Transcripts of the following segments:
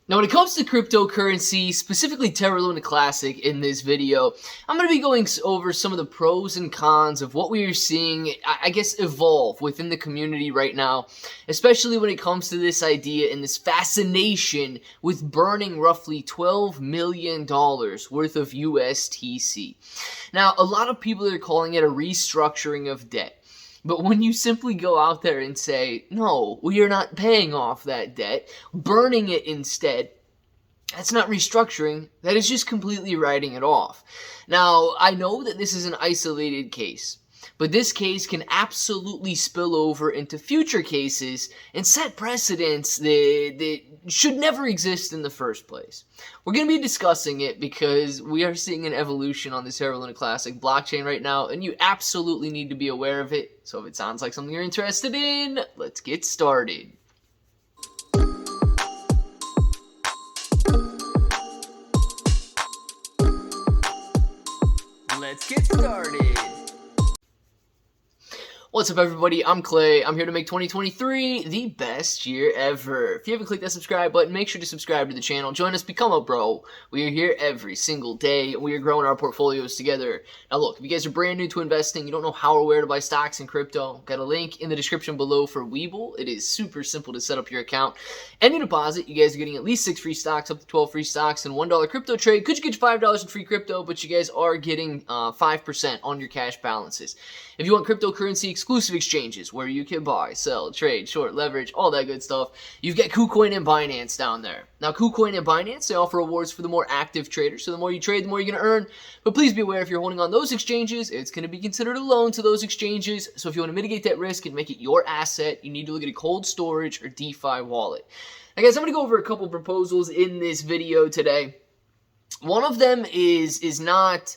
Now, when it comes to cryptocurrency, specifically Terra Luna Classic in this video, I'm going to be going over some of the pros and cons of what we are seeing, I guess, evolve within the community right now, especially when it comes to this idea and this fascination with burning roughly $12 million worth of USTC. Now, a lot of people are calling it a restructuring of debt. But when you simply go out there and say, no, we are not paying off that debt, burning it instead, that's not restructuring, that is just completely writing it off. Now, I know that this is an isolated case, but this case can absolutely spill over into future cases and set precedents that should never exist in the first place. We're going to be discussing it because we are seeing an evolution on this Terra Luna Classic blockchain right now, and you absolutely need to be aware of it. So if it sounds like something you're interested in, let's get started. Let's get started. What's up, everybody? I'm Clay. I'm here to make 2023 the best year ever. If you haven't clicked that subscribe button, make sure to subscribe to the channel. Join us, become a bro. We are here every single day, and we are growing our portfolios together. Now, look, if you guys are brand new to investing, you don't know how or where to buy stocks and crypto, got a link in the description below for Webull. It is super simple to set up your account. Any deposit, you guys are getting at least 6 free stocks, up to 12 free stocks, and $1 crypto trade. Could you get you $5 in free crypto, but you guys are getting 5% on your cash balances. If you want cryptocurrency exclusive exchanges where you can buy, sell, trade, short, leverage, all that good stuff, you've got KuCoin and Binance down there. Now, KuCoin and Binance, they offer rewards for the more active traders, so the more you trade, the more you're going to earn. But please be aware, if you're holding on those exchanges, it's going to be considered a loan to those exchanges. So if you want to mitigate that risk and make it your asset, you need to look at a cold storage or DeFi wallet. Now, guys, I'm going to go over a couple proposals in this video today. One of them is not...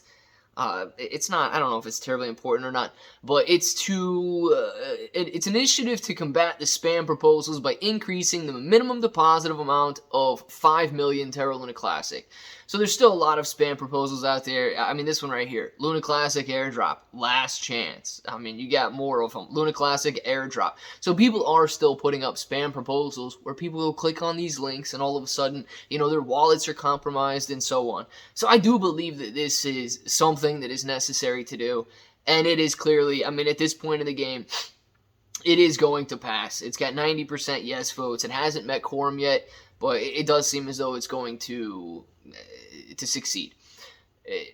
it's not, I don't know if it's terribly important or not, but it's an initiative to combat the spam proposals by increasing the minimum deposit amount of 5 million Terra Luna Classic. So there's still a lot of spam proposals out there. I mean, this one right here, Luna Classic airdrop, last chance. I mean, you got more of them, Luna Classic airdrop. So people are still putting up spam proposals where people will click on these links and all of a sudden, you know, their wallets are compromised and so on. So I do believe that this is something that is necessary to do. And it is clearly, I mean, at this point in the game, it is going to pass. It's got 90% yes votes. It hasn't met quorum yet, but it does seem as though it's going to succeed.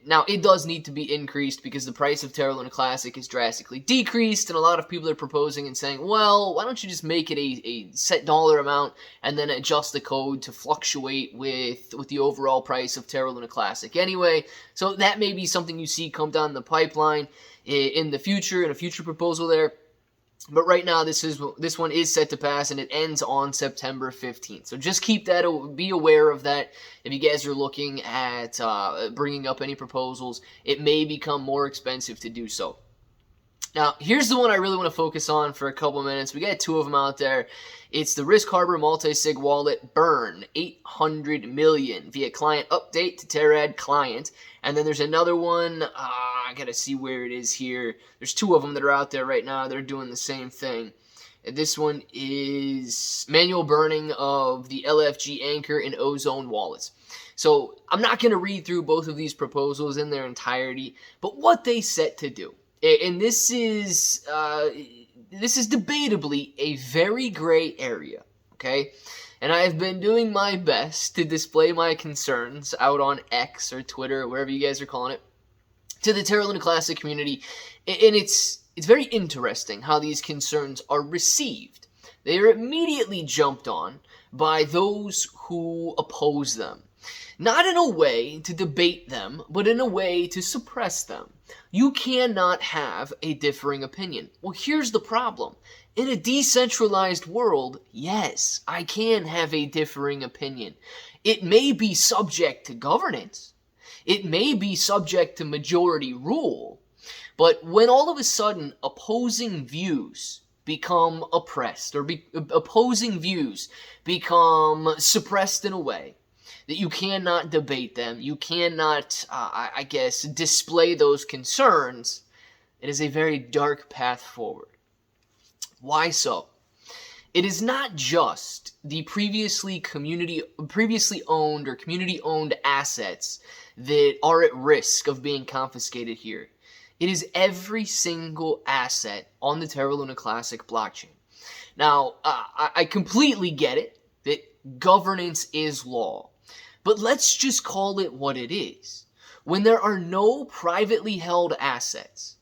Now, it does need to be increased because the price of Terra Luna Classic is drastically decreased, and a lot of people are proposing and saying, well, why don't you just make it a set dollar amount and then adjust the code to fluctuate with the overall price of Terra Luna Classic anyway. So that may be something you see come down the pipeline in the future, in a future proposal there. But right now, this one is set to pass, and it ends on September 15th. So just keep that, be aware of that. If you guys are looking at bringing up any proposals, it may become more expensive to do so. Now, here's the one I really want to focus on for a couple minutes. We got 2 of them out there. It's the Risk Harbor multi-sig wallet burn 800 million via client update to Terrad client. And then there's another one. I got to see where it is here. There's 2 of them that are out there right now. They're doing the same thing. This one is manual burning of the LFG Anchor and Ozone wallets. So I'm not going to read through both of these proposals in their entirety, but what they set to do. And this is debatably a very gray area, okay? And I have been doing my best to display my concerns out on X or Twitter, or wherever you guys are calling it, to the Terra Luna Classic community. And it's very interesting how these concerns are received. They are immediately jumped on by those who oppose them. Not in a way to debate them, but in a way to suppress them. You cannot have a differing opinion. Well, here's the problem. In a decentralized world, yes, I can have a differing opinion. It may be subject to governance. It may be subject to majority rule. But when all of a sudden opposing views become oppressed, or opposing views become suppressed in a way that you cannot debate them, you cannot, I guess, display those concerns, it is a very dark path forward. Why so? it is not just the previously owned or community-owned assets that are at risk of being confiscated here. It is every single asset on the Terra Luna Classic blockchain. Now, I completely get it that governance is law, but let's just call it what it is. When there are no privately held assets,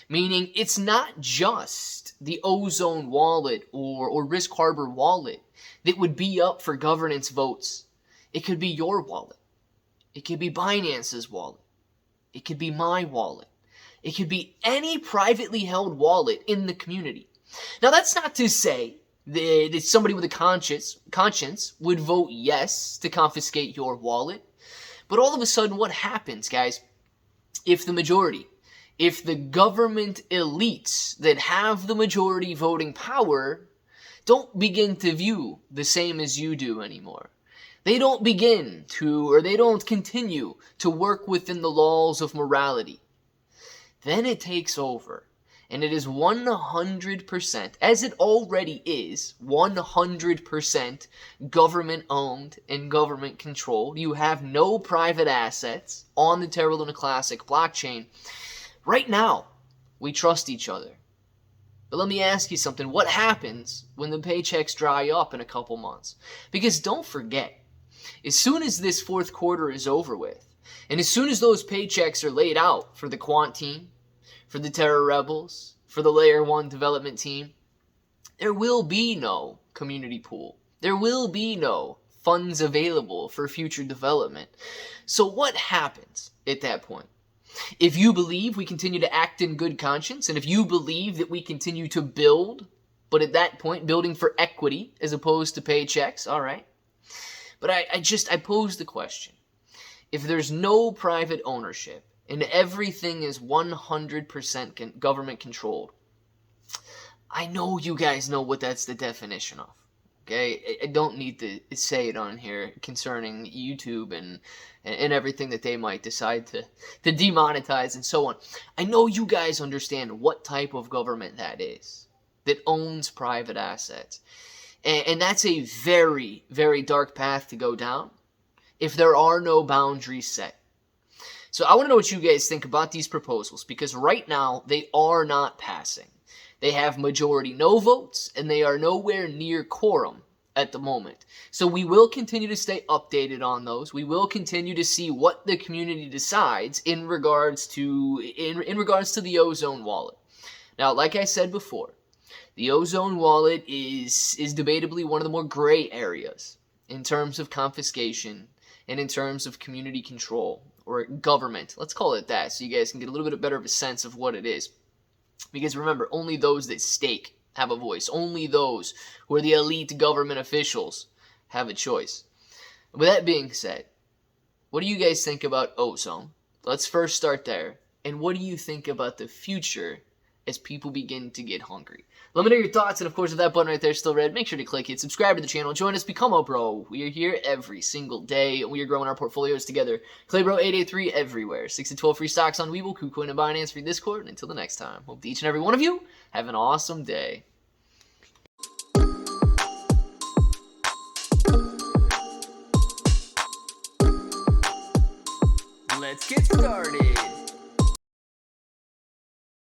meaning it's not just the Ozone wallet or Risk Harbor wallet that would be up for governance votes. It could be your wallet. It could be Binance's wallet. It could be my wallet. It could be any privately held wallet in the community. Now, that's not to say that somebody with a conscience would vote yes to confiscate your wallet. But all of a sudden, what happens, guys, if the government elites that have the majority voting power don't begin to view the same as you do anymore? They don't they don't continue to work within the laws of morality. Then it takes over. And it is 100%, as it already is, 100% government-owned and government-controlled. You have no private assets on the Terra Luna Classic blockchain. Right now, we trust each other. But let me ask you something. What happens when the paychecks dry up in a couple months? Because don't forget, as soon as this fourth quarter is over with, and as soon as those paychecks are laid out for the Quant team, for the Terra Rebels, for the Layer 1 development team, there will be no community pool. There will be no funds available for future development. So what happens at that point? If you believe we continue to act in good conscience, and if you believe that we continue to build, but at that point building for equity as opposed to paychecks, all right. But I pose the question. If there's no private ownership, and everything is 100% government controlled, I know you guys know what that's the definition of, okay? I don't need to say it on here concerning YouTube and everything that they might decide to demonetize and so on. I know you guys understand what type of government that is, that owns private assets. And that's a very, very dark path to go down if there are no boundaries set. So I want to know what you guys think about these proposals, because right now they are not passing. They have majority no votes, and they are nowhere near quorum at the moment. So we will continue to stay updated on those. We will continue to see what the community decides in regards to the Ozone wallet. Now, like I said before, the Ozone wallet is debatably one of the more gray areas in terms of confiscation and in terms of community control. Or government, let's call it that, so you guys can get a little bit better of a sense of what it is. Because remember, only those that stake have a voice. Only those who are the elite government officials have a choice. With that being said, what do you guys think about Ozone? Let's first start there. And what do you think about the future as people begin to get hungry? Let me know your thoughts, and of course, if that button right there is still red, make sure to click it, subscribe to the channel, join us, become a bro. We are here every single day, and we are growing our portfolios together. Claybro883 everywhere. 6 to 12 free stocks on Webull, KuCoin, and Binance, free Discord. And until the next time, hope that each and every one of you have an awesome day. Let's get started.